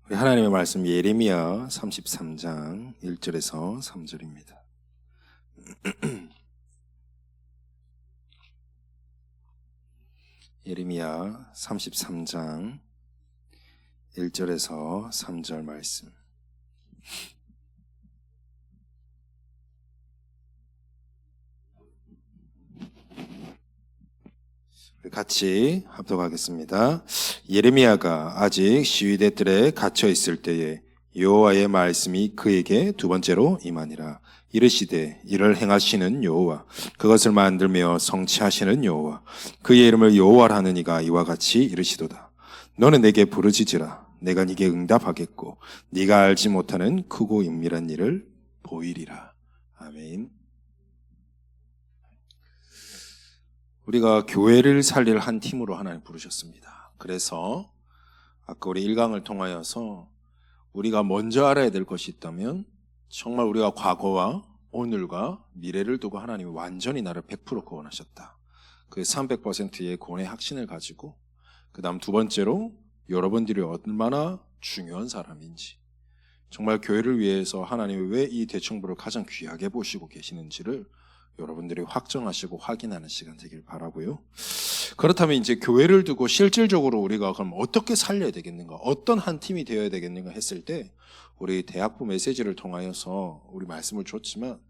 우리 하나님의 말씀 예레미야 33장 1절에서 3절입니다. 예레미야 33장 1절에서 3절 말씀. 같이 합독하겠습니다. 예레미야가 아직 시위대 뜰에 갇혀 있을 때에 여호와의 말씀이 그에게 두 번째로 임하니라. 이르시되 이를 행하시는 여호와, 그것을 만들며 성취하시는 여호와, 그의 이름을 여호와라 하는 이가 이와 같이 이르시도다. 너는 내게 부르짖으라. 내가 네게 응답하겠고 네가 알지 못하는 크고 은밀한 일을 보이리라. 아멘. 우리가 교회를 살릴 한 팀으로 하나님 부르셨습니다. 그래서 아까 우리 1강을 통하여서 우리가 먼저 알아야 될 것이 있다면 정말 우리가 과거와 오늘과 미래를 두고 하나님이 완전히 나를 100% 구원하셨다. 그 300%의 구원의 확신을 가지고, 그 다음 두 번째로 여러분들이 얼마나 중요한 사람인지, 정말 교회를 위해서 하나님이 왜 이 대청부를 가장 귀하게 보시고 계시는지를 여러분들이 확정하시고 확인하는 시간 되길 바라고요. 그렇다면 이제 교회를 두고 실질적으로 우리가 그럼 어떻게 살려야 되겠는가, 어떤 한 팀이 되어야 되겠는가 했을 때, 우리 대학부 메시지를 통하여서 우리 말씀을 줬지만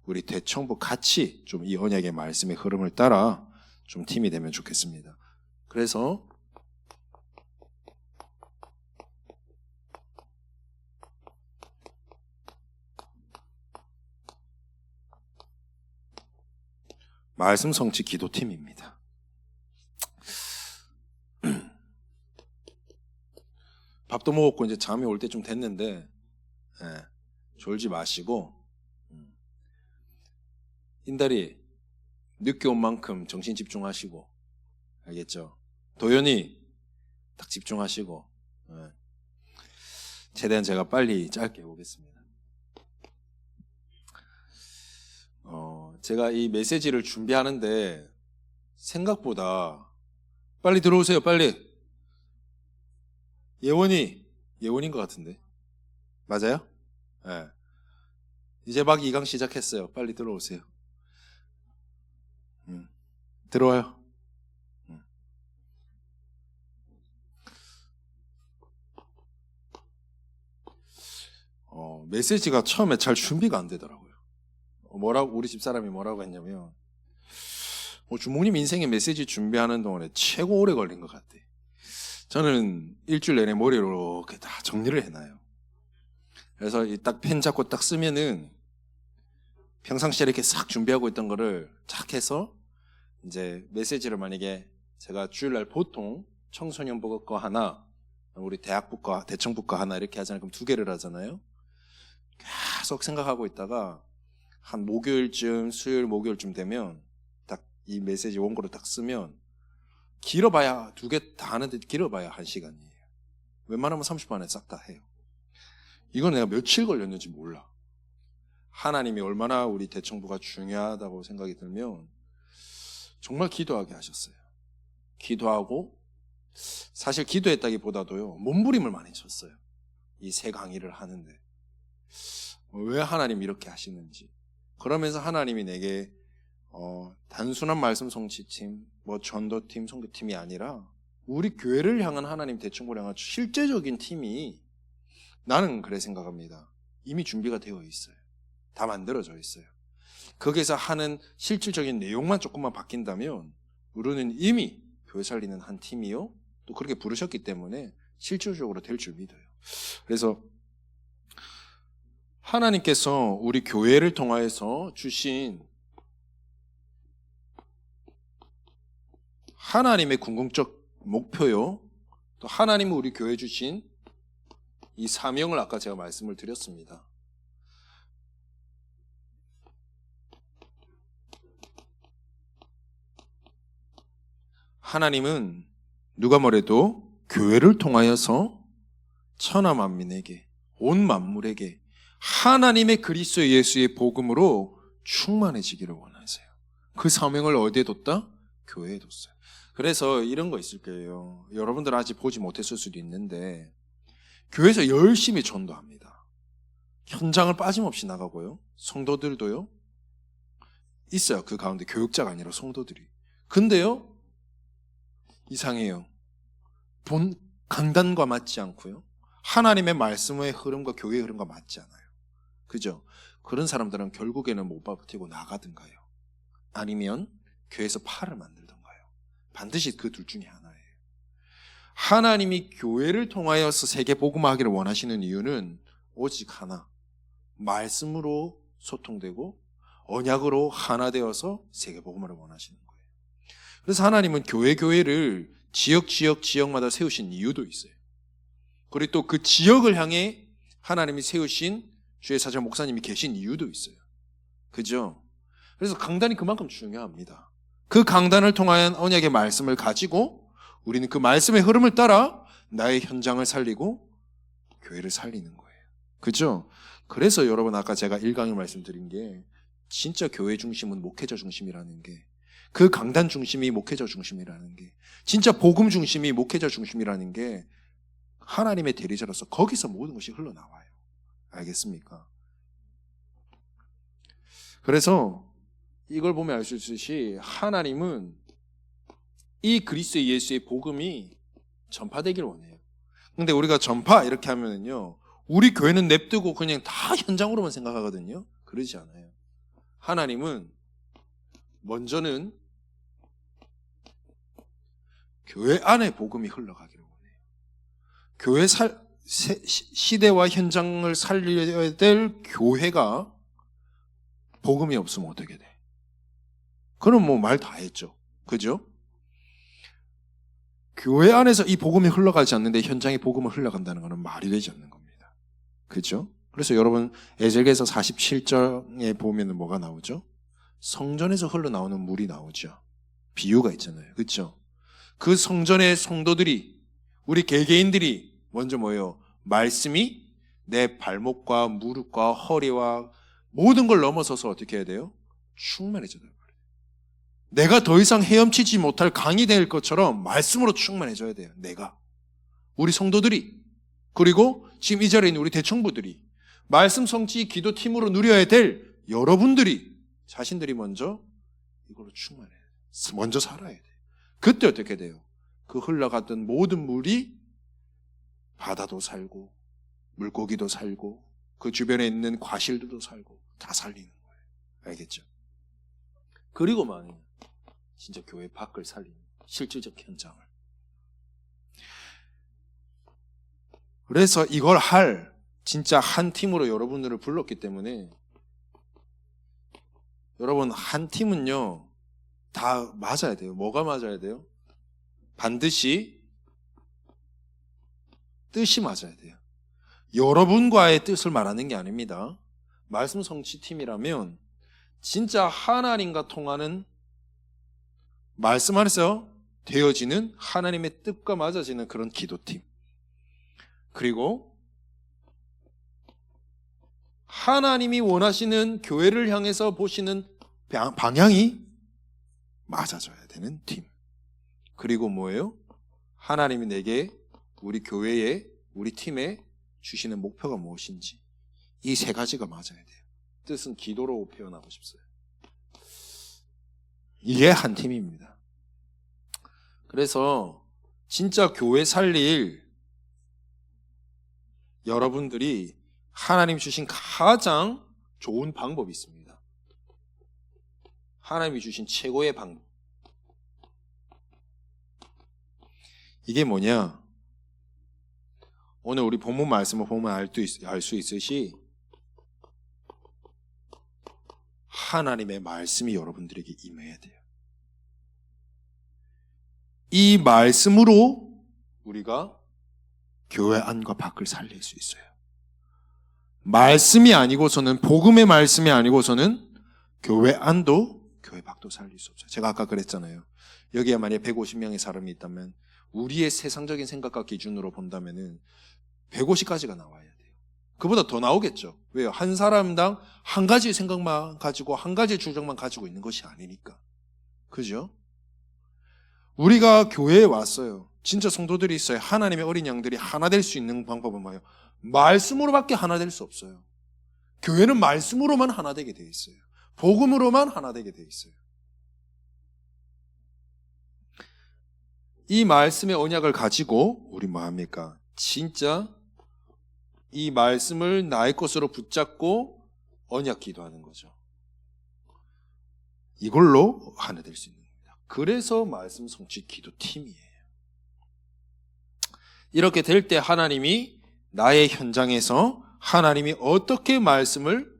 우리 대청부 같이 좀 이 언약의 말씀의 흐름을 따라 좀 팀이 되면 좋겠습니다. 그래서 말씀 성취 기도팀입니다. 밥도 먹었고 이제 잠이 올 때 좀 됐는데, 졸지 마시고, 인달이 늦게 온 만큼 정신 집중하시고, 알겠죠? 도연이 딱 집중하시고, 최대한 제가 빨리 짧게 해보겠습니다. 제가 이 메시지를 준비하는데 생각보다 빨리 들어오세요, 빨리. 예원인 것 같은데. 맞아요? 네. 이제 막 2강 시작했어요. 빨리 들어오세요. 들어와요. 메시지가 처음에 잘 준비가 안 되더라고요. 우리 집사람이 뭐라고 했냐면, 주목님 인생의 메시지 준비하는 동안에 최고 오래 걸린 것 같아. 저는 일주일 내내 머리로 이렇게 다 정리를 해놔요. 그래서 딱 펜 잡고 딱 쓰면은 평상시에 이렇게 싹 준비하고 있던 거를 착 해서, 이제 메시지를 만약에 제가 주일날 보통 청소년부 거 하나, 우리 대학부 거, 대청부 거 하나 이렇게 하잖아요. 그럼 2개를 하잖아요. 계속 생각하고 있다가 한 목요일쯤, 수요일 목요일쯤 되면 딱 이 메시지 원고를 딱 쓰면, 길어봐야 2개 다 하는데 길어봐야 1시간이에요. 웬만하면 30분 안에 싹 다 해요. 이건 내가 며칠 걸렸는지 몰라. 하나님이 얼마나 우리 대청부가 중요하다고 생각이 들면 정말 기도하게 하셨어요. 기도하고, 사실 기도했다기보다도요, 몸부림을 많이 쳤어요. 이 3강의를 하는데 왜 하나님이 이렇게 하시는지. 그러면서 하나님이 내게 단순한 말씀 성취팀, 전도팀, 선교팀이 아니라 우리 교회를 향한 하나님 대청부를 향한 실제적인 팀이, 나는 그래 생각합니다, 이미 준비가 되어 있어요. 다 만들어져 있어요. 거기에서 하는 실질적인 내용만 조금만 바뀐다면 우리는 이미 교회 살리는 한 팀이요, 또 그렇게 부르셨기 때문에 실질적으로 될 줄 믿어요. 그래서 하나님께서 우리 교회를 통하여서 주신 하나님의 궁극적 목표요, 또 하나님이 우리 교회에 주신 이 사명을 아까 제가 말씀을 드렸습니다. 하나님은 누가 뭐래도 교회를 통하여서 천하 만민에게, 온 만물에게 하나님의 그리스도 예수의 복음으로 충만해지기를 원하세요. 그 사명을 어디에 뒀다? 교회에 뒀어요. 그래서 이런 거 있을 거예요. 여러분들 아직 보지 못했을 수도 있는데, 교회에서 열심히 전도합니다. 현장을 빠짐없이 나가고요. 성도들도요. 있어요. 그 가운데 교육자가 아니라 성도들이. 근데요. 이상해요. 본 강단과 맞지 않고요. 하나님의 말씀의 흐름과 교회의 흐름과 맞지 않아요. 그죠? 그런 사람들은 결국에는 못 버티고 나가든가요. 아니면 교회에서 팔을 만들던가요. 반드시 그 둘 중에 하나예요. 하나님이 교회를 통하여서 세계 복음화하기를 원하시는 이유는 오직 하나. 말씀으로 소통되고 언약으로 하나 되어서 세계 복음화를 원하시는 거예요. 그래서 하나님은 교회를 지역마다 세우신 이유도 있어요. 그리고 또 그 지역을 향해 하나님이 세우신 주의 사자 목사님이 계신 이유도 있어요. 그죠? 그래서 강단이 그만큼 중요합니다. 그 강단을 통한 언약의 말씀을 가지고 우리는 그 말씀의 흐름을 따라 나의 현장을 살리고 교회를 살리는 거예요. 그죠? 그래서 여러분 아까 제가 1강에 말씀드린 게 진짜 교회 중심은 목회자 중심이라는 게, 그 강단 중심이 목회자 중심이라는 게, 진짜 복음 중심이 목회자 중심이라는 게 하나님의 대리자로서 거기서 모든 것이 흘러나와요. 알겠습니까? 그래서 이걸 보면 알 수 있듯이 하나님은 이 그리스도 예수의 복음이 전파되길 원해요. 근데 우리가 전파 이렇게 하면은요, 우리 교회는 냅두고 그냥 다 현장으로만 생각하거든요. 그러지 않아요. 하나님은 먼저는 교회 안에 복음이 흘러가기를 원해요. 교회 시대와 현장을 살려야 될 교회가 복음이 없으면 어떻게 돼? 그럼 뭐 말 다 했죠. 그죠? 교회 안에서 이 복음이 흘러가지 않는데 현장에 복음을 흘러간다는 것은 말이 되지 않는 겁니다. 그죠? 그래서 여러분 에제기엘서 47장에 보면 뭐가 나오죠? 성전에서 흘러나오는 물이 나오죠. 비유가 있잖아요. 그렇죠? 그 성전의 성도들이, 우리 개개인들이 먼저 뭐예요? 말씀이 내 발목과 무릎과 허리와 모든 걸 넘어서서 어떻게 해야 돼요? 충만해져야 돼요. 내가 더 이상 헤엄치지 못할 강이 될 것처럼 말씀으로 충만해져야 돼요. 내가. 우리 성도들이. 그리고 지금 이 자리에 있는 우리 대청부들이. 말씀 성취 기도팀으로 누려야 될 여러분들이, 자신들이 먼저 이걸로 충만해야 돼요. 먼저 살아야 돼요. 그때 어떻게 돼요? 그 흘러갔던 모든 물이 바다도 살고 물고기도 살고 그 주변에 있는 과실들도 살고 다 살리는 거예요. 알겠죠? 그리고만 진짜 교회 밖을 살리는 실질적 현장을. 그래서 이걸 할 진짜 한 팀으로 여러분들을 불렀기 때문에, 여러분 한 팀은요 다 맞아야 돼요. 뭐가 맞아야 돼요? 반드시 뜻이 맞아야 돼요. 여러분과의 뜻을 말하는 게 아닙니다. 말씀 성취팀이라면 진짜 하나님과 통하는, 말씀 안에서 되어지는 하나님의 뜻과 맞아지는 그런 기도팀, 그리고 하나님이 원하시는 교회를 향해서 보시는 방향이 맞아져야 되는 팀, 그리고 뭐예요? 하나님이 내게, 우리 교회에, 우리 팀에 주시는 목표가 무엇인지, 이 세 가지가 맞아야 돼요. 뜻은 기도로 표현하고 싶어요. 이게 한 팀입니다. 그래서 진짜 교회 살릴 여러분들이 하나님 주신 가장 좋은 방법이 있습니다. 하나님이 주신 최고의 방법. 이게 뭐냐? 오늘 우리 본문 말씀을 보면 알 수 있으시, 하나님의 말씀이 여러분들에게 임해야 돼요. 이 말씀으로 우리가 교회 안과 밖을 살릴 수 있어요. 말씀이 아니고서는, 복음의 말씀이 아니고서는 교회 안도 교회 밖도 살릴 수 없어요. 제가 아까 그랬잖아요. 여기에 만약에 150명의 사람이 있다면 우리의 세상적인 생각과 기준으로 본다면은 150가지가 나와야 돼요. 그보다 더 나오겠죠. 왜요? 한 사람당 한 가지 생각만 가지고 한 가지 주장만 가지고 있는 것이 아니니까. 그죠? 우리가 교회에 왔어요. 진짜 성도들이 있어요. 하나님의 어린 양들이 하나 될 수 있는 방법은 뭐예요? 말씀으로밖에 하나 될 수 없어요. 교회는 말씀으로만 하나 되게 되어 있어요. 복음으로만 하나 되게 되어 있어요. 이 말씀의 언약을 가지고 우리 뭐 합니까? 진짜 이 말씀을 나의 것으로 붙잡고 언약 기도하는 거죠. 이걸로 하나 될 수 있는 겁니다. 그래서 말씀 성취 기도팀이에요. 이렇게 될 때 하나님이 나의 현장에서 하나님이 어떻게 말씀을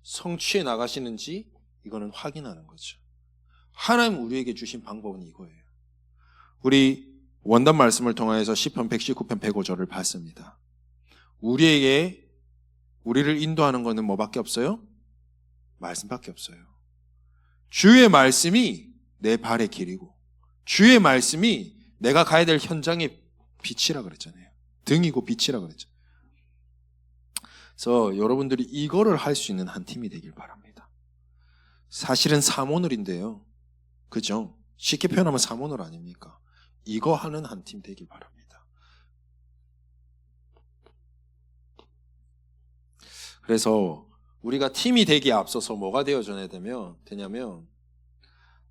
성취해 나가시는지 이거는 확인하는 거죠. 하나님 우리에게 주신 방법은 이거예요. 우리 원단 말씀을 통해서 시편 119편 105절을 봤습니다. 우리를 인도하는 것은 뭐밖에 없어요? 말씀밖에 없어요. 주의 말씀이 내 발의 길이고 주의 말씀이 내가 가야 될 현장의 빛이라 그랬잖아요. 등이고 빛이라 그랬죠. 그래서 여러분들이 이거를 할 수 있는 한 팀이 되길 바랍니다. 사실은 사모늘인데요. 그죠? 쉽게 표현하면 사모늘 아닙니까? 이거 하는 한 팀 되길 바랍니다. 그래서 우리가 팀이 되기에 앞서서 뭐가 되어줘야 되냐면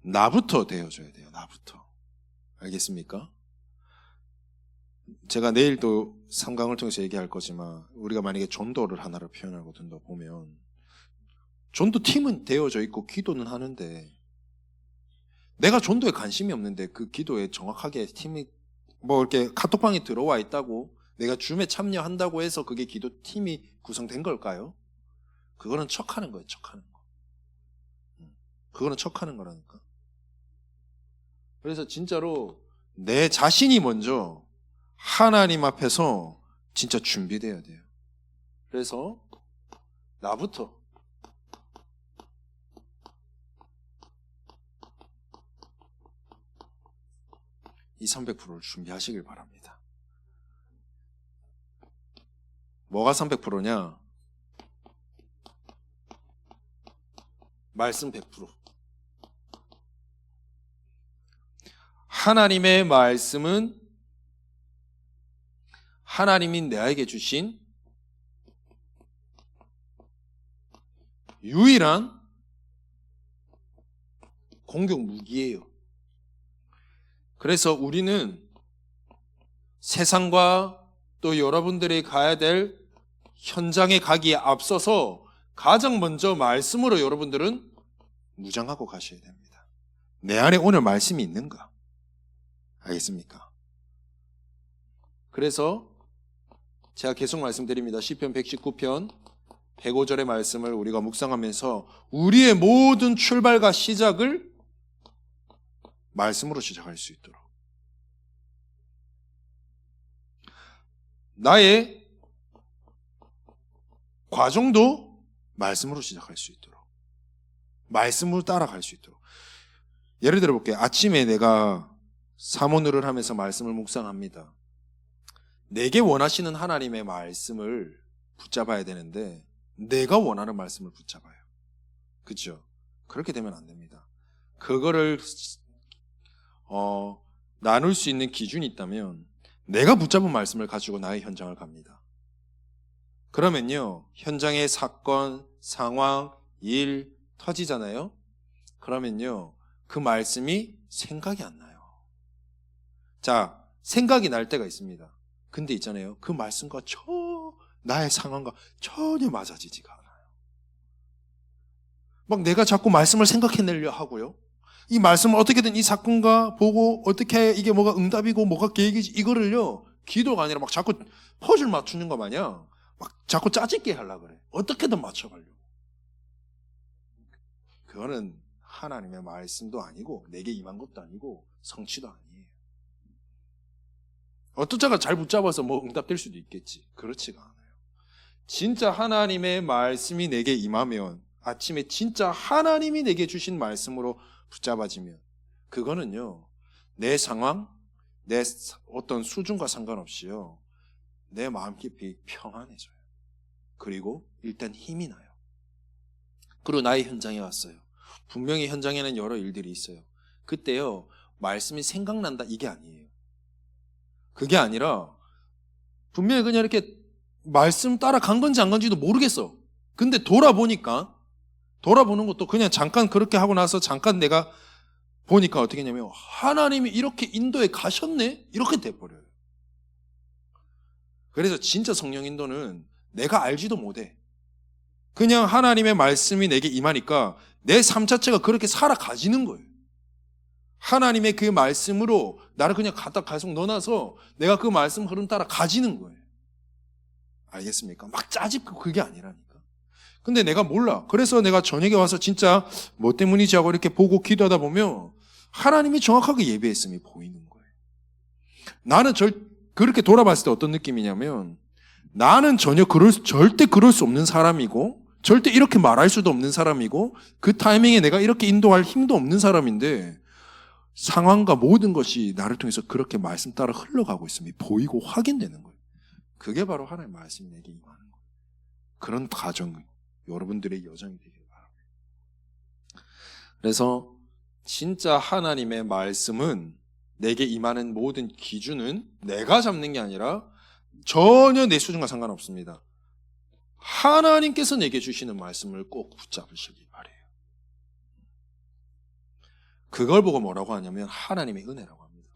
나부터 되어줘야 돼요. 나부터. 알겠습니까? 제가 내일도 3강을 통해서 얘기할 거지만 우리가 만약에 전도를 하나로 표현하고 든다 보면 전도 팀은 되어져 있고 기도는 하는데 내가 전도에 관심이 없는데 그 기도에 정확하게 팀이 뭐 이렇게 카톡방에 들어와 있다고 내가 줌에 참여한다고 해서 그게 기도팀이 구성된 걸까요? 그거는 척하는 거예요. 척하는 거. 그거는 척하는 거라니까. 그래서 진짜로 내 자신이 먼저 하나님 앞에서 진짜 준비돼야 돼요. 그래서 나부터 이 300%를 준비하시길 바랍니다. 뭐가 300%냐? 말씀 100%. 하나님의 말씀은 하나님이 나에게 주신 유일한 공격 무기예요. 그래서 우리는 세상과 또 여러분들이 가야 될 현장에 가기에 앞서서 가장 먼저 말씀으로 여러분들은 무장하고 가셔야 됩니다. 내 안에 오늘 말씀이 있는가? 알겠습니까? 그래서 제가 계속 말씀드립니다. 시편 119편 105절의 말씀을 우리가 묵상하면서 우리의 모든 출발과 시작을 말씀으로 시작할 수 있도록 나의 과정도 말씀으로 시작할 수 있도록 말씀으로 따라갈 수 있도록 예를 들어 볼게요. 아침에 내가 사모늘을 하면서 말씀을 묵상합니다. 내게 원하시는 하나님의 말씀을 붙잡아야 되는데 내가 원하는 말씀을 붙잡아요. 그렇죠? 그렇게 되면 안 됩니다. 그거를 나눌 수 있는 기준이 있다면 내가 붙잡은 말씀을 가지고 나의 현장을 갑니다. 그러면요, 현장의 사건, 상황, 일 터지잖아요. 그러면요, 그 말씀이 생각이 안 나요. 자, 생각이 날 때가 있습니다. 근데 있잖아요, 그 말씀과 나의 상황과 전혀 맞아지지가 않아요. 막 내가 자꾸 말씀을 생각해내려 하고요. 이 말씀을 어떻게든 이 사건과 보고 어떻게 이게 뭐가 응답이고 뭐가 계획이지 이거를요 기도가 아니라 막 자꾸 퍼즐 맞추는 거 마냥 막 자꾸 짜집게 하려고 그래. 어떻게든 맞춰가려고. 그거는 하나님의 말씀도 아니고 내게 임한 것도 아니고 성취도 아니에요. 어떤 자가 잘 붙잡아서 뭐 응답될 수도 있겠지. 그렇지가 않아요. 진짜 하나님의 말씀이 내게 임하면 아침에 진짜 하나님이 내게 주신 말씀으로 붙잡아지면 그거는요 내 상황, 내 어떤 수준과 상관없이요 내 마음 깊이 평안해져요. 그리고 일단 힘이 나요. 그리고 나의 현장에 왔어요. 분명히 현장에는 여러 일들이 있어요. 그때요 말씀이 생각난다 이게 아니에요. 그게 아니라 분명히 그냥 이렇게 말씀 따라간 건지 안 간지도 모르겠어. 근데 돌아보는 것도 그냥 잠깐 그렇게 하고 나서 잠깐 내가 보니까 어떻게 했냐면 하나님이 이렇게 인도에 가셨네? 이렇게 돼버려요. 그래서 진짜 성령 인도는 내가 알지도 못해. 그냥 하나님의 말씀이 내게 임하니까 내 삶 자체가 그렇게 살아가지는 거예요. 하나님의 그 말씀으로 나를 그냥 갖다 계속 넣어놔서 내가 그 말씀 흐름 따라 가지는 거예요. 알겠습니까? 막 짜집고 그게 아니라니까. 근데 내가 몰라. 그래서 내가 저녁에 와서 진짜 뭐 때문이지 하고 이렇게 보고 기도하다 보면 하나님이 정확하게 예배했음이 보이는 거예요. 나는 그렇게 돌아봤을 때 어떤 느낌이냐면 나는 절대 그럴 수 없는 사람이고 절대 이렇게 말할 수도 없는 사람이고 그 타이밍에 내가 이렇게 인도할 힘도 없는 사람인데 상황과 모든 것이 나를 통해서 그렇게 말씀 따라 흘러가고 있음이 보이고 확인되는 거예요. 그게 바로 하나님의 말씀이 내게 임하는 거예요. 그런 가정, 여러분들의 여정이 되길 바랍니다. 그래서 진짜 하나님의 말씀은 내게 임하는 모든 기준은 내가 잡는 게 아니라 전혀 내 수준과 상관없습니다. 하나님께서 내게 주시는 말씀을 꼭 붙잡으시기 바래요. 그걸 보고 뭐라고 하냐면 하나님의 은혜라고 합니다.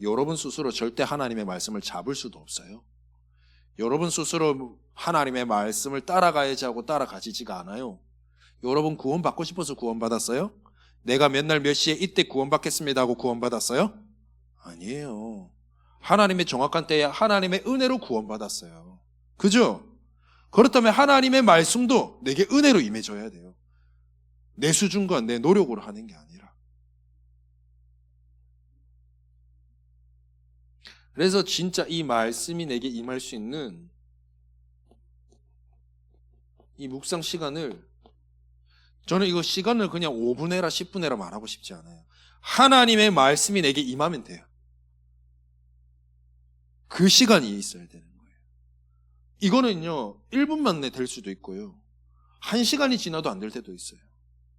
여러분 스스로 절대 하나님의 말씀을 잡을 수도 없어요. 여러분 스스로 하나님의 말씀을 따라가야지 하고 따라가지지가 않아요. 여러분 구원받고 싶어서 구원받았어요? 내가 몇 날 몇 시에 이때 구원받겠습니다 하고 구원받았어요? 아니에요. 하나님의 정확한 때에 하나님의 은혜로 구원받았어요. 그죠? 그렇다면 하나님의 말씀도 내게 은혜로 임해줘야 돼요. 내 수준과 내 노력으로 하는 게 아니라. 그래서 진짜 이 말씀이 내게 임할 수 있는 이 묵상 시간을 저는 이거 시간을 그냥 5분 해라 10분 해라 말하고 싶지 않아요. 하나님의 말씀이 내게 임하면 돼요. 그 시간이 있어야 되는 거예요. 이거는요 1분만 내 될 수도 있고요 1시간이 지나도 안 될 때도 있어요.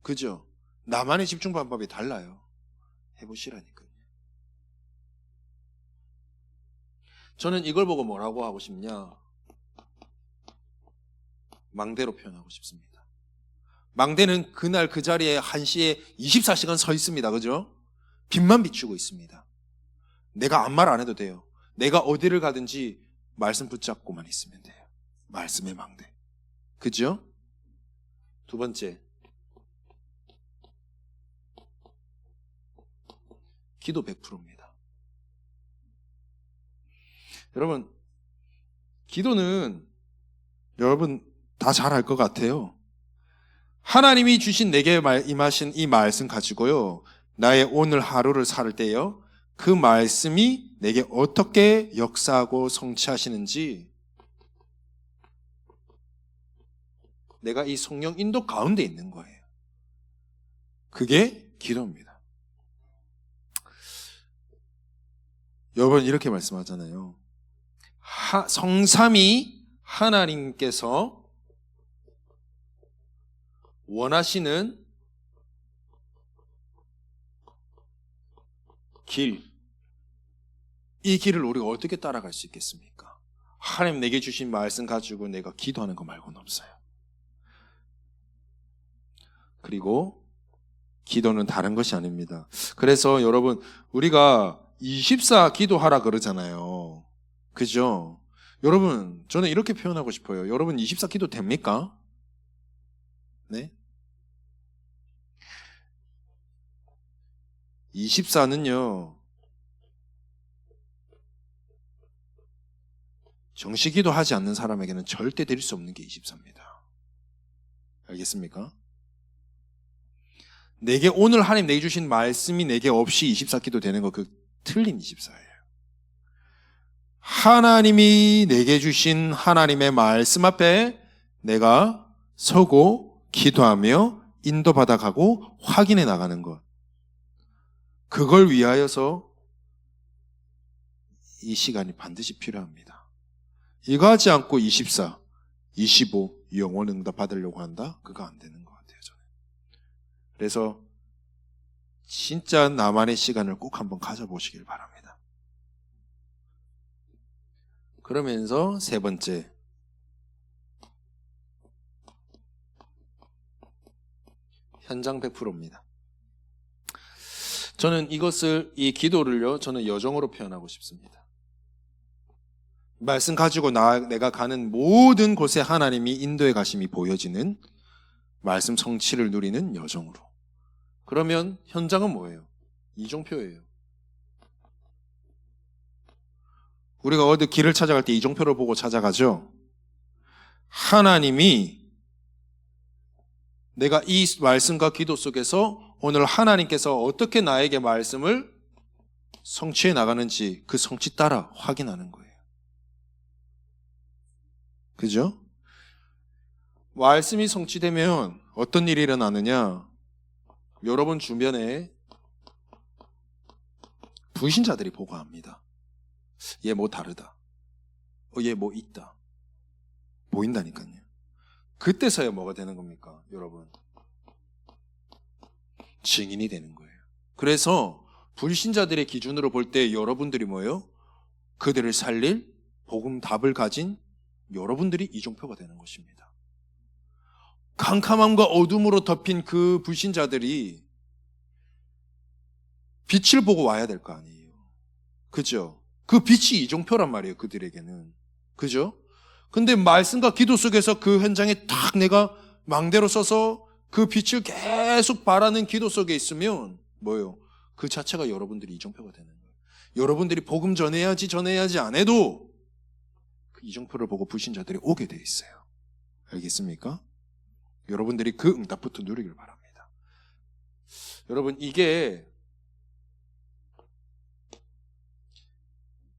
그죠? 나만의 집중 방법이 달라요. 해보시라니까요. 저는 이걸 보고 뭐라고 하고 싶냐, 망대로 표현하고 싶습니다. 망대는 그날 그 자리에 1시에 24시간 서 있습니다. 그죠? 빛만 비추고 있습니다. 내가 아무 말 안 해도 돼요. 내가 어디를 가든지 말씀 붙잡고만 있으면 돼요. 말씀의 망대. 그죠? 두 번째, 기도 100%입니다. 여러분, 기도는 여러분 다 잘 알 것 같아요. 하나님이 주신 내게 임하신 이 말씀 가지고요, 나의 오늘 하루를 살 때요, 그 말씀이 내게 어떻게 역사하고 성취하시는지 내가 이 성령 인도 가운데 있는 거예요. 그게 기도입니다. 여러분 이렇게 말씀하잖아요. 성삼위 하나님께서 원하시는 길, 이 길을 우리가 어떻게 따라갈 수 있겠습니까? 하나님 내게 주신 말씀 가지고 내가 기도하는 거 말고는 없어요. 그리고 기도는 다른 것이 아닙니다. 그래서 여러분 우리가 24 기도하라 그러잖아요. 그죠? 여러분 저는 이렇게 표현하고 싶어요. 여러분 24 기도 됩니까? 네? 24는요 정시기도 하지 않는 사람에게는 절대 드릴 수 없는 게 24입니다. 알겠습니까? 내게 오늘 하나님 내게 주신 말씀이 내게 없이 24기도 되는 거 그 틀린 24예요. 하나님이 내게 주신 하나님의 말씀 앞에 내가 서고 기도하며 인도받아 가고 확인해 나가는 것, 그걸 위하여서 이 시간이 반드시 필요합니다. 이거 하지 않고 24, 25 영원 응답 받으려고 한다? 그거 안 되는 것 같아요. 저는. 그래서 진짜 나만의 시간을 꼭 한번 가져보시길 바랍니다. 그러면서 세 번째, 현장 100%입니다. 저는 이 기도를요, 저는 여정으로 표현하고 싶습니다. 말씀 가지고 내가 가는 모든 곳에 하나님이 인도해 가심이 보여지는 말씀 성취를 누리는 여정으로. 그러면 현장은 뭐예요? 이종표예요. 우리가 어디 길을 찾아갈 때 이종표를 보고 찾아가죠. 하나님이 내가 이 말씀과 기도 속에서 오늘 하나님께서 어떻게 나에게 말씀을 성취해 나가는지 그 성취 따라 확인하는 거예요. 그죠? 말씀이 성취되면 어떤 일이 일어나느냐? 여러분 주변에 불신자들이 보고합니다. 얘 뭐 다르다. 얘 뭐 있다. 보인다니까요. 그때서야 뭐가 되는 겁니까, 여러분? 증인이 되는 거예요. 그래서 불신자들의 기준으로 볼 때 여러분들이 뭐예요? 그들을 살릴 복음 답을 가진 여러분들이 이종표가 되는 것입니다. 캄캄함과 어둠으로 덮인 그 불신자들이 빛을 보고 와야 될 거 아니에요. 그죠? 그 빛이 이종표란 말이에요, 그들에게는. 그죠? 근데 말씀과 기도 속에서 그 현장에 딱 내가 망대로 서서 그 빛을 계속 바라는 기도 속에 있으면 뭐예요? 그 자체가 여러분들이 이종표가 되는 거예요. 여러분들이 복음 전해야지 안 해도 그 이종표를 보고 불신자들이 오게 돼 있어요. 알겠습니까? 여러분들이 그 응답부터 누리길 바랍니다. 여러분, 이게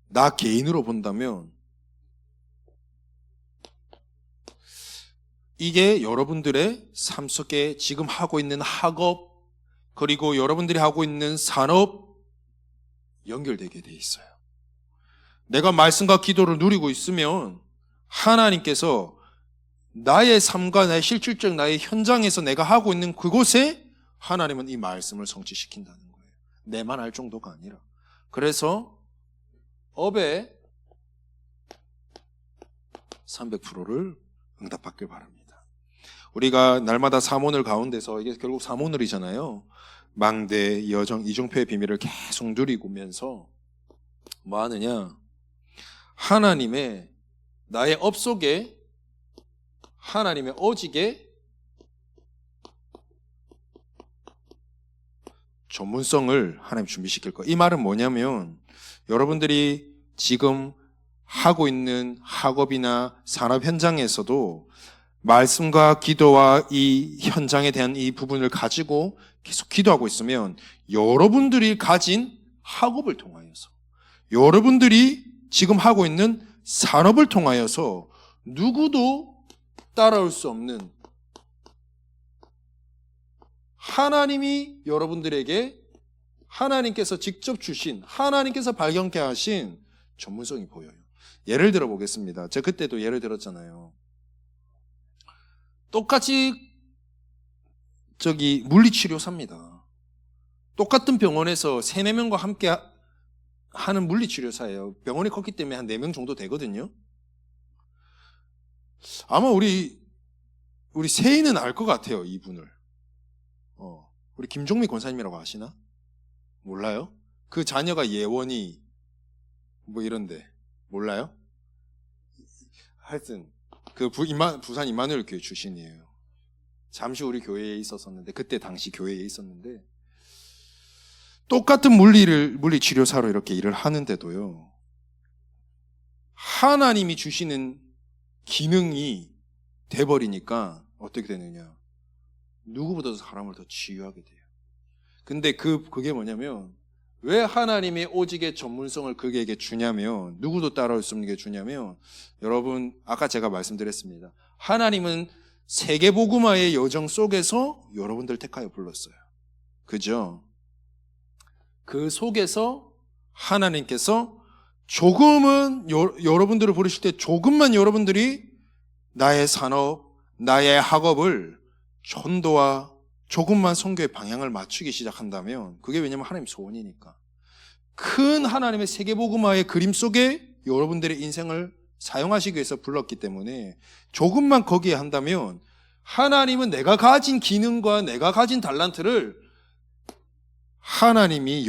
나 개인으로 본다면 이게 여러분들의 삶 속에 지금 하고 있는 학업, 그리고 여러분들이 하고 있는 산업 연결되게 돼 있어요. 내가 말씀과 기도를 누리고 있으면 하나님께서 나의 삶과 나의 실질적 나의 현장에서 내가 하고 있는 그곳에 하나님은 이 말씀을 성취시킨다는 거예요. 내만 알 정도가 아니라. 그래서 업에 300%를 응답받길 바랍니다. 우리가 날마다 사모늘 가운데서 이게 결국 사모늘이잖아요. 망대, 여정, 이종표의 비밀을 계속 누리면서 뭐 하느냐? 하나님의 나의 업 속에 하나님의 오직에 전문성을 하나님 준비시킬 거예요. 이 말은 뭐냐면 여러분들이 지금 하고 있는 학업이나 산업 현장에서도 말씀과 기도와 이 현장에 대한 이 부분을 가지고 계속 기도하고 있으면 여러분들이 가진 학업을 통하여서 여러분들이 지금 하고 있는 산업을 통하여서 누구도 따라올 수 없는 하나님이 여러분들에게 하나님께서 직접 주신 하나님께서 발견케 하신 전문성이 보여요. 예를 들어 보겠습니다. 제가 그때도 예를 들었잖아요. 똑같이 물리치료사입니다. 똑같은 병원에서 3-4명과 함께 하는 물리치료사예요. 병원이 컸기 때문에 한 4명 정도 되거든요. 아마 우리 세인은 알 것 같아요, 이분을. 우리 김종미 권사님이라고 아시나? 몰라요? 그 자녀가 예원이 뭐 이런데 몰라요? 하여튼 그 부산 임마누엘 교회 출신이에요. 잠시 우리 교회에 있었었는데 그때 당시 교회에 있었는데 똑같은 물리치료사로 이렇게 일을 하는데도요. 하나님이 주시는 기능이 돼버리니까 어떻게 되느냐? 누구보다도 사람을 더 치유하게 돼요. 근데 그게 뭐냐면 왜 하나님의 오직의 전문성을 그에게 주냐면 누구도 따라올 수 없는 게 주냐면 여러분 아까 제가 말씀드렸습니다. 하나님은 세계복음화의 여정 속에서 여러분들 택하여 불렀어요. 그죠? 그 속에서 하나님께서 조금은 여러분들을 부르실 때 조금만 여러분들이 나의 산업, 나의 학업을 전도와 조금만 선교의 방향을 맞추기 시작한다면, 그게 왜냐면 하나님 소원이니까, 큰 하나님의 세계복음화의 그림 속에 여러분들의 인생을 사용하시기 위해서 불렀기 때문에 조금만 거기에 한다면 하나님은 내가 가진 기능과 내가 가진 달란트를, 하나님이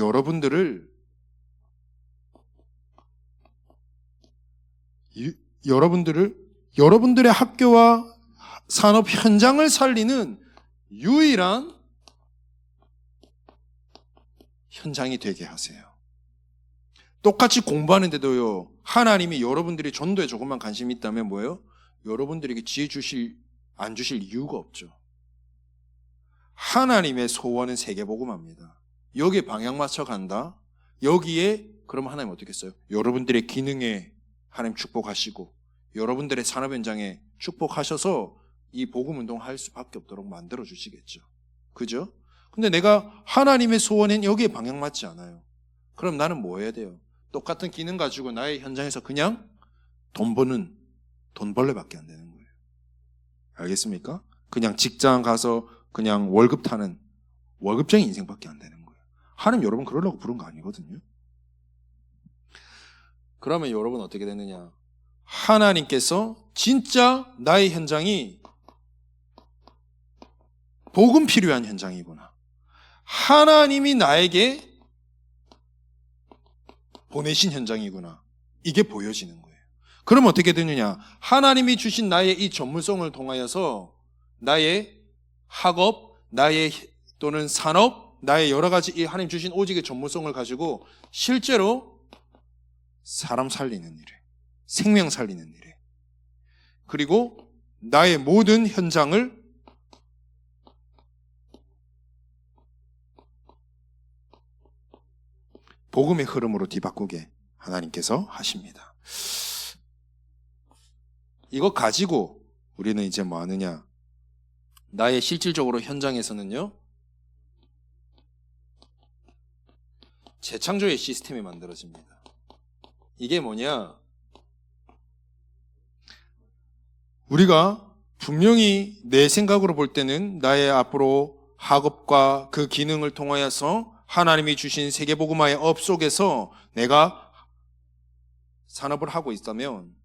여러분들의 학교와 산업 현장을 살리는 유일한 현장이 되게 하세요. 똑같이 공부하는데도요, 하나님이 여러분들이 전도에 조금만 관심이 있다면 뭐예요? 여러분들에게 지혜 안 주실 이유가 없죠. 하나님의 소원은 세계복음화입니다. 여기에 방향 맞춰 간다. 여기에 그럼 하나님 어떻게 했어요? 여러분들의 기능에 하나님 축복하시고 여러분들의 산업 현장에 축복하셔서 이 복음 운동 할 수밖에 없도록 만들어 주시겠죠. 그죠? 근데 내가 하나님의 소원은 여기에 방향 맞지 않아요. 그럼 나는 뭐 해야 돼요? 똑같은 기능 가지고 나의 현장에서 그냥 돈 벌레밖에 안 되는 거예요. 알겠습니까? 그냥 직장 가서 그냥 월급 타는 월급쟁이 인생밖에 안 되는 거예요. 하나님 여러분 그러려고 부른 거 아니거든요. 그러면 여러분 어떻게 되느냐? 하나님께서 진짜 나의 현장이 복음 필요한 현장이구나, 하나님이 나에게 보내신 현장이구나, 이게 보여지는 거예요. 그럼 어떻게 되느냐? 하나님이 주신 나의 이 전문성을 통하여서 나의 학업, 나의 또는 산업, 나의 여러 가지 이 하나님 주신 오직의 전문성을 가지고 실제로 사람 살리는 일에, 생명 살리는 일에, 그리고 나의 모든 현장을 복음의 흐름으로 뒤바꾸게 하나님께서 하십니다. 이거 가지고 우리는 이제 뭐 하느냐? 나의 실질적으로 현장에서는요, 재창조의 시스템이 만들어집니다. 이게 뭐냐? 우리가 분명히 내 생각으로 볼 때는 나의 앞으로 학업과 그 기능을 통하여서 하나님이 주신 세계복음화의 업 속에서 내가 산업을 하고 있다면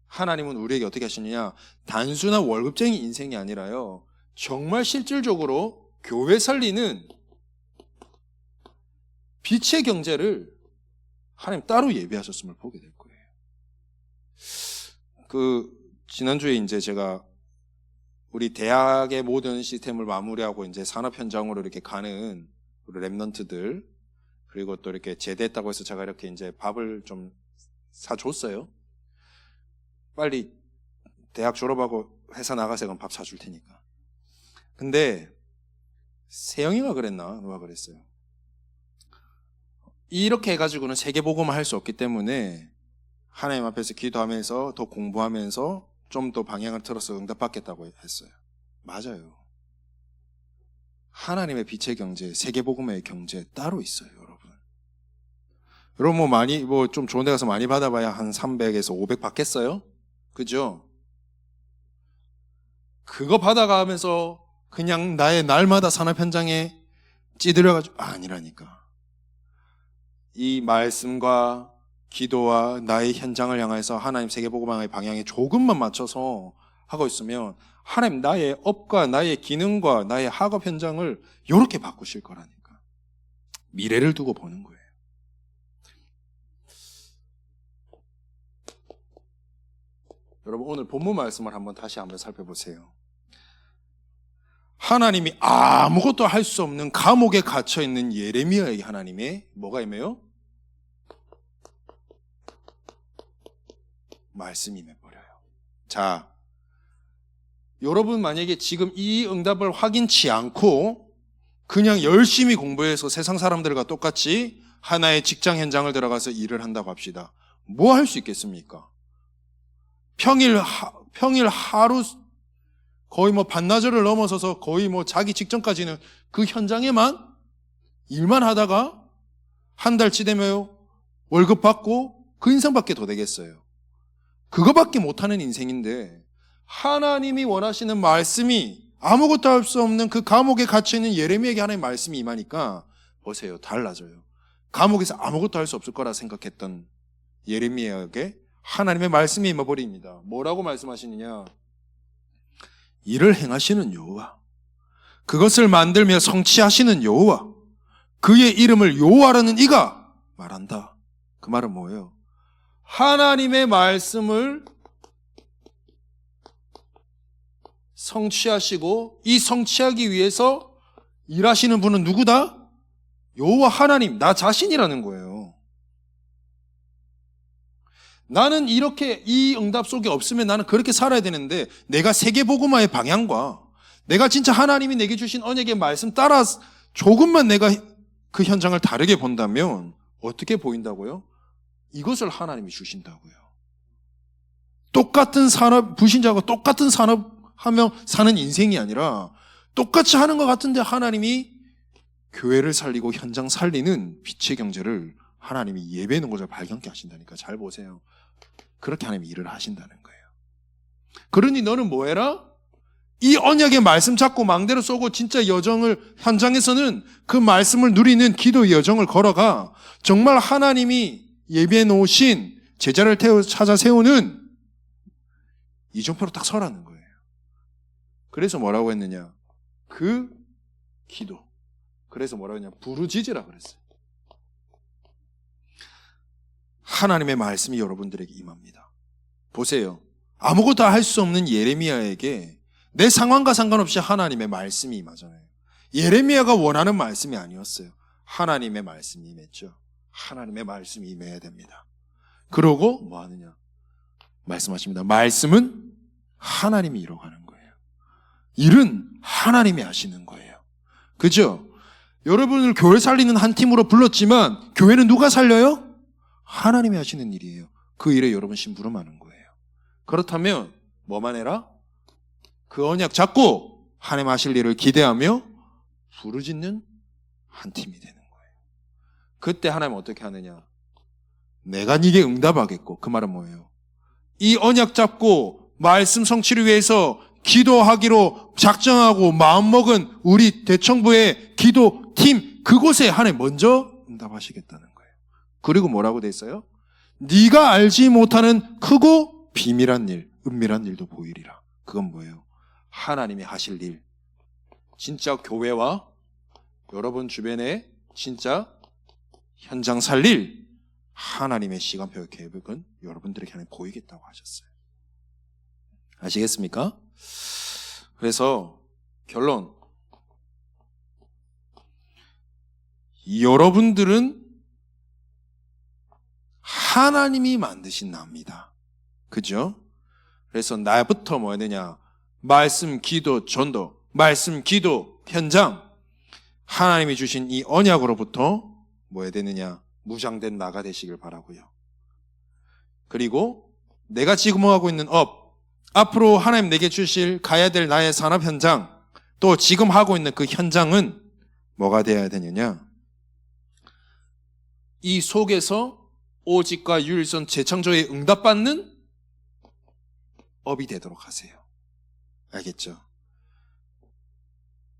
하나님은 우리에게 어떻게 하시느냐? 단순한 월급쟁이 인생이 아니라요, 정말 실질적으로 교회 살리는 빛의 경제를 하나님 따로 예비하셨음을 보게 될 거예요. 지난주에 이제 제가 우리 대학의 모든 시스템을 마무리하고 이제 산업 현장으로 이렇게 가는 우리 랩런트들, 그리고 또 이렇게 제대했다고 해서 제가 이렇게 이제 밥을 좀 사줬어요. 빨리 대학 졸업하고 회사 나가서 그럼 밥 사줄 테니까. 근데 세영이가 그랬나? 누가 그랬어요? 이렇게 해가지고는 세계복음을 할 수 없기 때문에 하나님 앞에서 기도하면서 더 공부하면서 좀 더 방향을 틀어서 응답받겠다고 했어요. 맞아요. 하나님의 빛의 경제, 세계복음의 경제 따로 있어요, 여러분. 여러분 좀 좋은 데 가서 많이 받아봐야 한 300에서 500 받겠어요? 그죠? 그거 받아가면서 그냥 나의 날마다 산업 현장에 찌들여가지고 아니라니까. 이 말씀과 기도와 나의 현장을 향해서 하나님 세계복음화의 방향에 조금만 맞춰서 하고 있으면 하나님 나의 업과 나의 기능과 나의 학업 현장을 이렇게 바꾸실 거라니까. 미래를 두고 보는 거예요. 여러분 오늘 본문 말씀을 다시 한번 살펴보세요. 하나님이 아무것도 할 수 없는 감옥에 갇혀있는 예레미야에게 하나님의 뭐가 임해요? 말씀이 임해버려요. 자, 여러분 만약에 지금 이 응답을 확인치 않고 그냥 열심히 공부해서 세상 사람들과 똑같이 하나의 직장 현장을 들어가서 일을 한다고 합시다. 뭐 할 수 있겠습니까? 평일 하루 거의 반나절을 넘어서서 거의 자기 직전까지는 그 현장에만 일만 하다가 한 달치 되면 월급 받고 그 인생밖에 더 되겠어요. 그거밖에 못하는 인생인데 하나님이 원하시는 말씀이 아무것도 할 수 없는 그 감옥에 갇혀있는 예레미야에게 하나님의 말씀이 임하니까 보세요. 달라져요. 감옥에서 아무것도 할 수 없을 거라 생각했던 예레미야에게 하나님의 말씀이 임해버립니다. 뭐라고 말씀하시느냐? 이를 행하시는 여호와, 그것을 만들며 성취하시는 여호와, 그의 이름을 여호와라는 이가 말한다. 그 말은 뭐예요? 하나님의 말씀을 성취하시고 이 성취하기 위해서 일하시는 분은 누구다? 여호와 하나님, 나 자신이라는 거예요. 나는 이렇게 이 응답 속에 없으면 나는 그렇게 살아야 되는데 내가 세계복음화의 방향과 내가 진짜 하나님이 내게 주신 언약의 말씀 따라 조금만 내가 그 현장을 다르게 본다면 어떻게 보인다고요? 이것을 하나님이 주신다고요. 똑같은 산업, 불신자하고 똑같은 산업하며 사는 인생이 아니라 똑같이 하는 것 같은데 하나님이 교회를 살리고 현장 살리는 빛의 경제를 하나님이 예배하는 것을 발견케 하신다니까. 잘 보세요. 그렇게 하나님이 일을 하신다는 거예요. 그러니 너는 뭐 해라? 이 언약의 말씀 잡고 망대로 쏘고 진짜 여정을 현장에서는 그 말씀을 누리는 기도 여정을 걸어가 정말 하나님이 예배해 놓으신 제자를 찾아 세우는 이정표로 딱 서라는 거예요. 그래서 뭐라고 했느냐? 그 기도. 그래서 뭐라고 했냐? 부르짖으라 그랬어요. 하나님의 말씀이 여러분들에게 임합니다. 보세요. 아무것도 할 수 없는 예레미야에게 내 상황과 상관없이 하나님의 말씀이 임하잖아요. 예레미야가 원하는 말씀이 아니었어요. 하나님의 말씀이 임했죠. 하나님의 말씀이 임해야 됩니다. 그러고 뭐 하느냐? 말씀하십니다. 말씀은 하나님이 이뤄가는 거예요. 일은 하나님이 하시는 거예요. 그죠? 여러분을 교회 살리는 한 팀으로 불렀지만 교회는 누가 살려요? 하나님이 하시는 일이에요. 그 일에 여러분 심부름하는 거예요. 그렇다면 뭐만 해라? 그 언약 잡고 하나님 하실 일을 기대하며 부르짖는 한 팀이 되는 거예요. 그때 하나님은 어떻게 하느냐? 내가 네게 응답하겠고, 그 말은 뭐예요? 이 언약 잡고 말씀 성취를 위해서 기도하기로 작정하고 마음먹은 우리 대청부의 기도팀, 그곳에 하나님 먼저 응답하시겠다는 거예요. 그리고 뭐라고 돼 있어요? 네가 알지 못하는 크고 비밀한 일, 은밀한 일도 보이리라. 그건 뭐예요? 하나님이 하실 일. 진짜 교회와 여러분 주변에 진짜 현장 살릴 하나님의 시간표 계획은 여러분들에게 하나님 보이겠다고 하셨어요. 아시겠습니까? 그래서 결론. 여러분들은 하나님이 만드신 나입니다. 그죠? 그래서 나부터 뭐 해야 되냐? 말씀, 기도, 전도, 말씀, 기도, 현장. 하나님이 주신 이 언약으로부터 뭐 해야 되느냐? 무장된 나가 되시길 바라고요. 그리고 내가 지금 하고 있는 업, 앞으로 하나님 내게 주실 가야 될 나의 산업 현장, 또 지금 하고 있는 그 현장은 뭐가 되어야 되느냐? 이 속에서 오직과 유일선 재창조에 응답받는 업이 되도록 하세요. 알겠죠?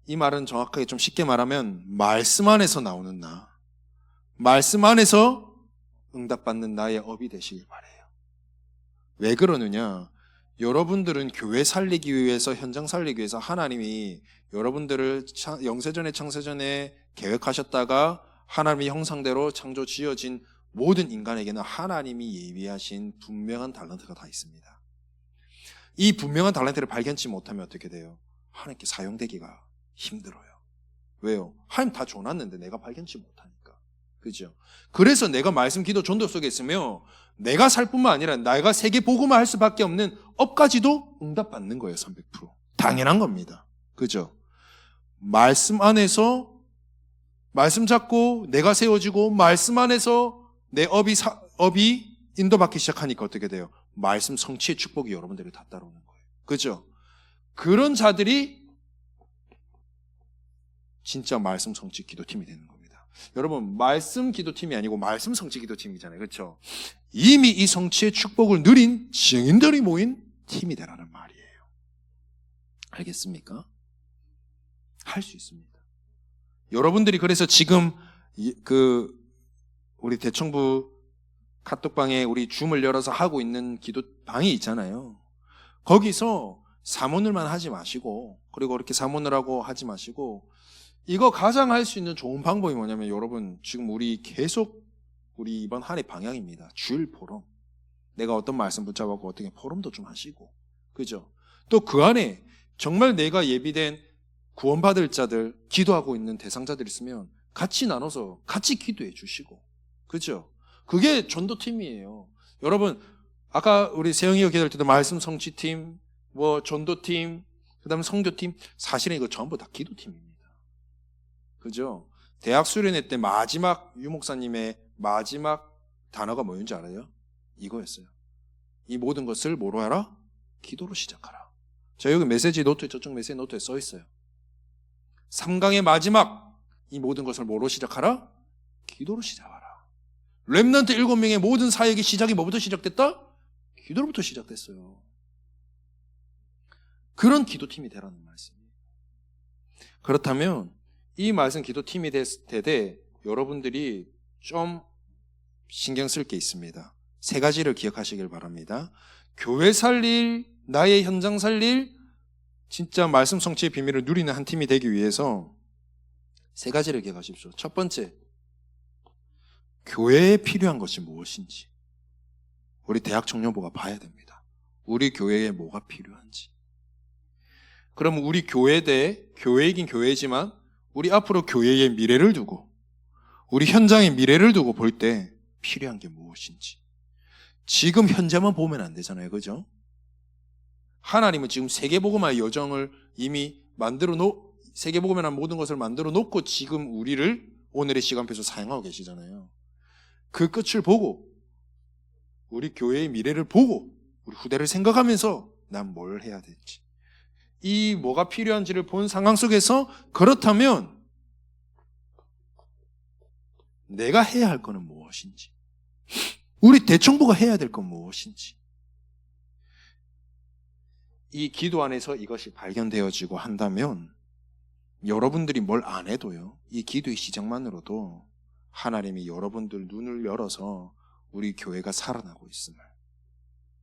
이 말은 정확하게 좀 쉽게 말하면 말씀 안에서 나오는 나, 말씀 안에서 응답받는 나의 업이 되시길 바라요. 왜 그러느냐? 여러분들은 교회 살리기 위해서, 현장 살리기 위해서 하나님이 여러분들을 영세전에 창세전에 계획하셨다가 하나님의 형상대로 창조 지어진 모든 인간에게는 하나님이 예비하신 분명한 달란트가 다 있습니다. 이 분명한 달란트를 발견치 못하면 어떻게 돼요? 하나님께 사용되기가 힘들어요. 왜요? 하나님 다 줘놨는데 내가 발견치 못하니까. 그죠? 그래서 내가 말씀, 기도, 전도 속에 있으며 내가 살 뿐만 아니라 내가 세계 복음화 할 수밖에 없는 업까지도 응답받는 거예요. 300%. 당연한 겁니다. 그죠? 말씀 안에서 말씀 잡고 내가 세워지고 말씀 안에서 내 업이 인도받기 시작하니까 어떻게 돼요? 말씀 성취의 축복이 여러분들에게 다 따라오는 거예요. 그죠? 그런 자들이 진짜 말씀 성취 기도팀이 되는 겁니다. 여러분, 말씀 기도팀이 아니고 말씀 성취 기도팀이잖아요. 그렇죠? 이미 이 성취의 축복을 누린 증인들이 모인 팀이 되라는 말이에요. 알겠습니까? 할 수 있습니다. 여러분들이 그래서 지금 우리 대청부 카톡방에 우리 줌을 열어서 하고 있는 기도방이 있잖아요. 거기서 사모늘만 하지 마시고, 그리고 그렇게 사모늘 하고 하지 마시고, 이거 가장 할 수 있는 좋은 방법이 뭐냐면, 여러분 지금 우리 이번 한 해 방향입니다. 주일 포럼. 내가 어떤 말씀 붙잡았고 어떻게 포럼도 좀 하시고, 그죠? 또 그 안에 정말 내가 예비된 구원받을 자들, 기도하고 있는 대상자들 있으면 같이 나눠서 같이 기도해 주시고, 그죠? 그게 전도팀이에요. 여러분, 아까 우리 세영이가 기도할 때도 말씀 성취팀, 전도팀, 그 다음에 성교팀, 사실은 이거 전부 다 기도팀입니다. 그죠? 대학 수련회 때 마지막 유목사님의 마지막 단어가 뭐였는지 알아요? 이거였어요. 이 모든 것을 뭐로 하라? 기도로 시작하라. 자, 여기 메시지 노트에, 저쪽 메시지 노트에 써 있어요. 3강의 마지막, 이 모든 것을 뭐로 시작하라? 기도로 시작하라. 렘넌트 7명의 모든 사역의 시작이 뭐부터 시작됐다? 기도로부터 시작됐어요. 그런 기도팀이 되라는 말씀이에요. 그렇다면 이 말씀 기도팀이 되되 여러분들이 좀 신경 쓸 게 있습니다. 3가지를 기억하시길 바랍니다. 교회 살릴, 나의 현장 살릴, 진짜 말씀 성취의 비밀을 누리는 한 팀이 되기 위해서 3가지를 기억하십시오. 첫 번째, 교회에 필요한 것이 무엇인지 우리 대학 청년부가 봐야 됩니다. 우리 교회에 뭐가 필요한지. 그럼 우리 교회이긴 교회지만 우리 앞으로 교회의 미래를 두고, 우리 현장의 미래를 두고 볼 때 필요한 게 무엇인지. 지금 현재만 보면 안 되잖아요. 그죠? 하나님은 지금 세계복음화의 여정을 이미 세계복음화의 모든 것을 만들어 놓고 지금 우리를 오늘의 시간표에서 사용하고 계시잖아요. 그 끝을 보고, 우리 교회의 미래를 보고, 우리 후대를 생각하면서 난 뭘 해야 될지, 이 뭐가 필요한지를 본 상황 속에서, 그렇다면 내가 해야 할 거는 무엇인지, 우리 대청부가 해야 될 건 무엇인지, 이 기도 안에서 이것이 발견되어지고 한다면 여러분들이 뭘 안 해도요, 이 기도의 시작만으로도 하나님이 여러분들 눈을 열어서 우리 교회가 살아나고 있음을,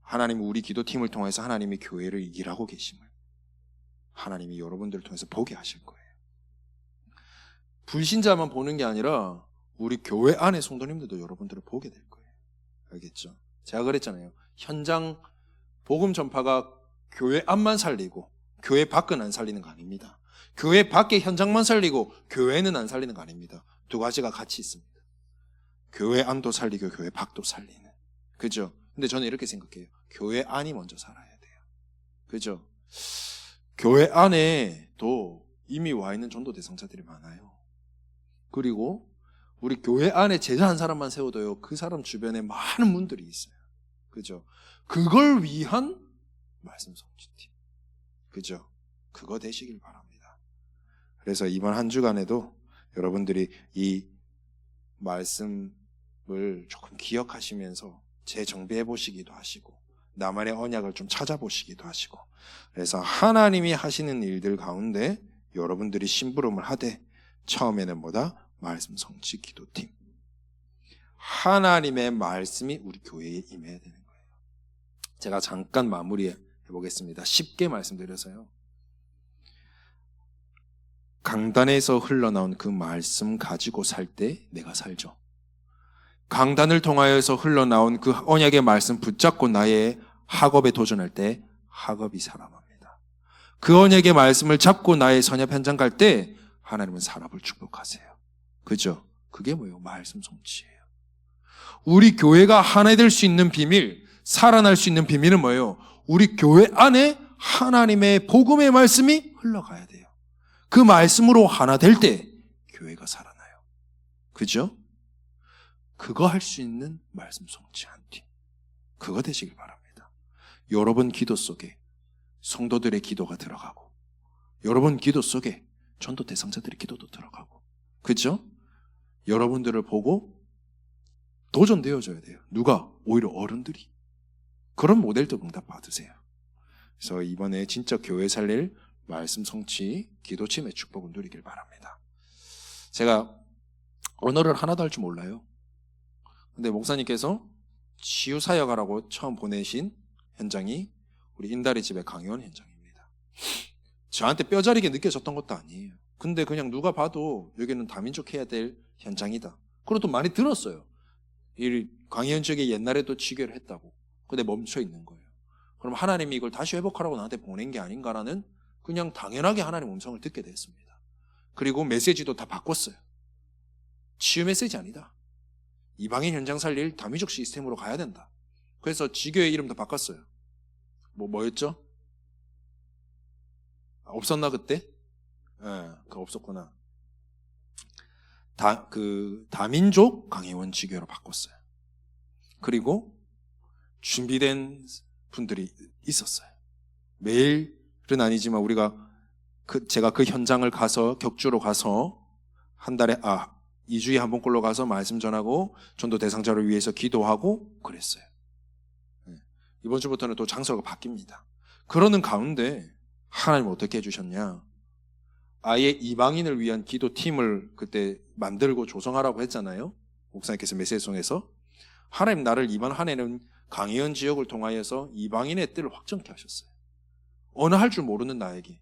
하나님이 우리 기도팀을 통해서 하나님이 교회를 일하고 계심을 하나님이 여러분들을 통해서 보게 하실 거예요. 불신자만 보는 게 아니라 우리 교회 안에 성도님들도 여러분들을 보게 될 거예요. 알겠죠? 제가 그랬잖아요. 현장 복음 전파가 교회 안만 살리고 교회 밖은 안 살리는 거 아닙니다. 교회 밖의 현장만 살리고 교회는 안 살리는 거 아닙니다. 2가지가 같이 있습니다. 교회 안도 살리고 교회 밖도 살리는. 그죠? 근데 저는 이렇게 생각해요. 교회 안이 먼저 살아야 돼요. 그죠? 교회 안에도 이미 와 있는 전도 대상자들이 많아요. 그리고 우리 교회 안에 제자 한 사람만 세워도요, 그 사람 주변에 많은 분들이 있어요. 그죠? 그걸 위한 말씀 성취팀. 그죠? 그거 되시길 바랍니다. 그래서 이번 한 주간에도 여러분들이 이 말씀을 조금 기억하시면서 재정비해 보시기도 하시고, 나만의 언약을 좀 찾아보시기도 하시고, 그래서 하나님이 하시는 일들 가운데 여러분들이 심부름을 하되, 처음에는 뭐다? 말씀 성취 기도팀. 하나님의 말씀이 우리 교회에 임해야 되는 거예요. 제가 잠깐 마무리해 보겠습니다. 쉽게 말씀드려서요, 강단에서 흘러나온 그 말씀 가지고 살 때 내가 살죠. 강단을 통하여서 흘러나온 그 언약의 말씀 붙잡고 나의 학업에 도전할 때 학업이 살아납니다. 그 언약의 말씀을 잡고 나의 선협 현장 갈 때 하나님은 산업을 축복하세요. 그죠? 그게 뭐예요? 말씀 성취예요. 우리 교회가 하나 될 수 있는 비밀, 살아날 수 있는 비밀은 뭐예요? 우리 교회 안에 하나님의 복음의 말씀이 흘러가야 돼요. 그 말씀으로 하나 될 때 교회가 살아나요. 그죠? 그거 할 수 있는 말씀 성취 한 팀. 그거 되시길 바랍니다. 여러분 기도 속에 성도들의 기도가 들어가고, 여러분 기도 속에 전도 대상자들의 기도도 들어가고, 그죠? 여러분들을 보고 도전되어져야 돼요. 누가? 오히려 어른들이. 그런 모델도 응답 받으세요. 그래서 이번에 진짜 교회 살릴 말씀 성취, 기도침의 축복을 누리길 바랍니다. 제가 언어를 하나도 할 줄 몰라요. 근데 목사님께서 치유사역하라고 처음 보내신 현장이 우리 인다리 집의 강의원 현장입니다. 저한테 뼈저리게 느껴졌던 것도 아니에요. 근데 그냥 누가 봐도 여기는 다민족 해야 될 현장이다. 그리고 또 많이 들었어요. 이 강의원 지역에 옛날에도 치교를 했다고. 근데 멈춰 있는 거예요. 그럼 하나님이 이걸 다시 회복하라고 나한테 보낸 게 아닌가라는 그냥 당연하게 하나님 음성을 듣게 됐습니다. 그리고 메시지도 다 바꿨어요. 치유 메시지 아니다. 이방인 현장 살릴 다민족 시스템으로 가야 된다. 그래서 지교의 이름도 바꿨어요. 뭐였죠? 없었나 그때? 그거 없었구나. 다민족 강혜원 지교로 바꿨어요. 그리고 준비된 분들이 있었어요. 매일은 아니지만 우리가 제가 그 현장을 가서 격주로 가서 한 달에 2주에 한 번꼴로 가서 말씀 전하고 전도 대상자를 위해서 기도하고 그랬어요. 이번 주부터는 또 장소가 바뀝니다. 그러는 가운데 하나님 어떻게 해주셨냐? 아예 이방인을 위한 기도팀을 그때 만들고 조성하라고 했잖아요. 목사님께서 메시지송에서 하나님 나를 이번 한 해는 강혜원 지역을 통하여서 이방인의 뜰을 확정케 하셨어요. 언어 할 줄 모르는 나에게.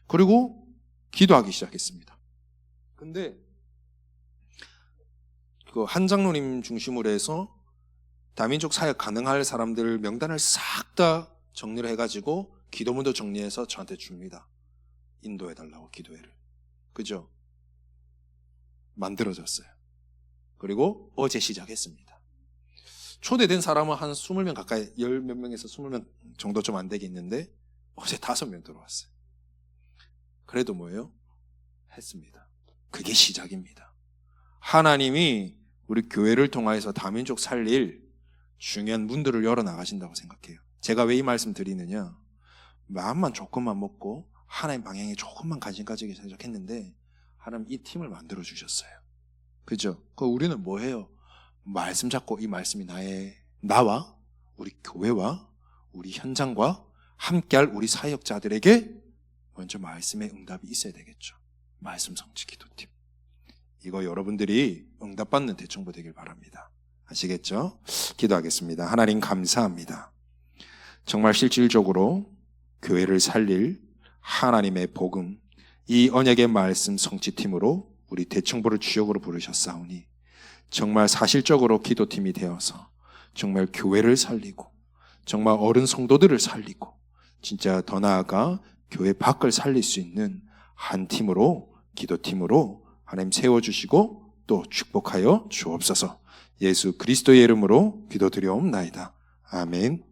그리고 기도하기 시작했습니다. 근데 그 한 장로님 중심으로 해서 다민족 사역 가능할 사람들 명단을 싹 다 정리를 해가지고 기도문도 정리해서 저한테 줍니다. 인도해달라고 기도회를. 그죠? 만들어졌어요. 그리고 어제 시작했습니다. 초대된 사람은 한 20명 가까이, 10몇 명에서 20명 정도 좀 안 되겠는데 어제 5명 들어왔어요. 그래도 뭐예요? 했습니다. 그게 시작입니다. 하나님이 우리 교회를 통하여서 다민족 살릴 중요한 문들을 열어나가신다고 생각해요. 제가 왜 이 말씀 드리느냐? 마음만 조금만 먹고 하나님 방향에 조금만 관심 가지기 시작했는데 하나님 이 팀을 만들어 주셨어요. 그죠? 우리는 뭐 해요? 말씀 잡고 이 말씀이 나와 우리 교회와 우리 현장과 함께할 우리 사역자들에게 먼저 말씀의 응답이 있어야 되겠죠. 말씀 성취 기도팀. 이거 여러분들이 응답받는 대청부 되길 바랍니다. 아시겠죠? 기도하겠습니다. 하나님 감사합니다. 정말 실질적으로 교회를 살릴 하나님의 복음, 이 언약의 말씀 성취팀으로 우리 대청부를 주역으로 부르셨사오니 정말 사실적으로 기도팀이 되어서 정말 교회를 살리고 정말 어른 성도들을 살리고 진짜 더 나아가 교회 밖을 살릴 수 있는 한 팀으로 기도팀으로 하나님 세워주시고 또 축복하여 주옵소서. 예수 그리스도의 이름으로 기도드려옵나이다. 아멘.